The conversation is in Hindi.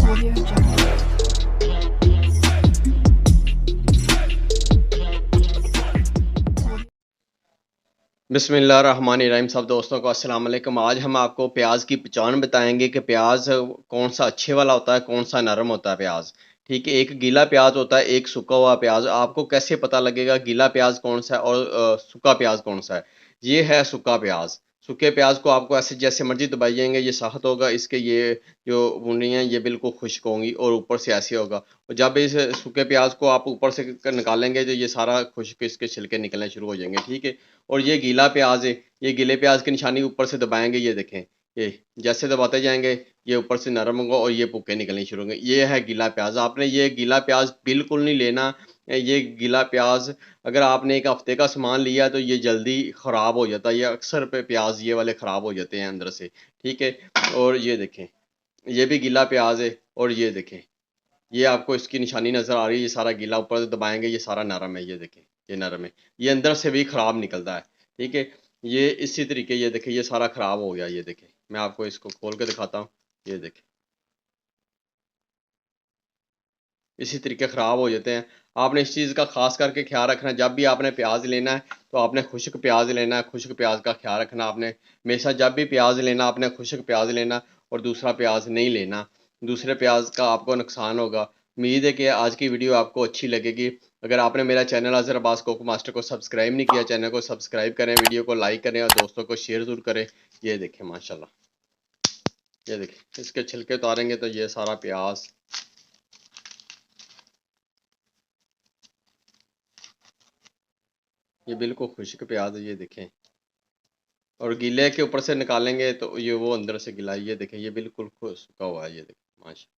Audio Jungle. बिस्मिल्लाहिर्रहमानिर्रहीम। सब दोस्तों को अस्सलाम वालेकुम। आज हम आपको प्याज की पहचान बताएंगे कि प्याज कौन सा अच्छे वाला होता है, कौन सा नरम होता है प्याज। ठीक है, एक गीला प्याज होता है, एक सूखा हुआ प्याज। आपको कैसे पता लगेगा गीला प्याज कौन सा है और सूखा प्याज कौन सा है? ये है सूखा प्याज। सूखे प्याज को आपको ऐसे जैसे मर्जी दबाइएंगे ये सख्त होगा, इसके ये जो मुंडियाँ ये बिल्कुल खुश्क होंगी और ऊपर से ऐसे होगा। और जब इस सूखे प्याज को आप ऊपर से निकालेंगे तो ये सारा खुश्क इसके छिलके निकलने शुरू हो जाएंगे। ठीक है, और ये गीला प्याज है, ये गीले प्याज की निशानी ऊपर से दबाएंगे, ये देखें, ये जैसे दबाते जाएंगे ये ऊपर से नरम होगा और ये पुक्के निकलने शुरू होंगे। ये है गीला प्याज। आपने ये गीला प्याज बिल्कुल नहीं लेना। ये गीला प्याज अगर आपने एक हफ्ते का सामान लिया तो ये जल्दी ख़राब हो जाता है। ये अक्सर पे प्याज ये वाले ख़राब हो जाते हैं अंदर से। ठीक है, और ये देखें, ये भी गीला प्याज है और ये देखें, ये आपको इसकी निशानी नज़र आ रही है, ये सारा गीला, ऊपर से दबाएंगे ये सारा नरम है, ये देखें, ये नरम है, ये अंदर से भी ख़राब निकलता है। ठीक है, ये इसी तरीके, ये देखें, ये सारा ख़राब हो गया, ये देखें, मैं आपको इसको खोल के दिखाता हूँ, ये देखें, इसी तरीके ख़राब हो जाते हैं। आपने इस चीज़ का ख़ास करके ख्याल रखना है, जब भी आपने प्याज लेना है तो आपने खुश्क प्याज लेना है। खुश्क प्याज का ख्याल रखना आपने हमेशा, जब भी प्याज लेना आपने खुश्क प्याज लेना और दूसरा प्याज नहीं लेना। दूसरे प्याज का आपको नुकसान होगा। उम्मीद है कि आज की वीडियो आपको अच्छी लगेगी। अगर आपने मेरा channel Azhar Abbas cook master को सब्सक्राइब नहीं किया, चैनल को सब्सक्राइब करें, वीडियो को लाइक करें और दोस्तों को शेयर ज़रूर करें। ये देखें माशाल्लाह, ये देखें, इसके छिलके उतारेंगे तो ये सारा प्याज, ये बिल्कुल खुश्क प्याज है, ये देखें, और गीले के ऊपर से निकालेंगे तो ये वो अंदर से गिला है। ये देखें, ये बिल्कुल सूखा हुआ है, ये देखें माशा।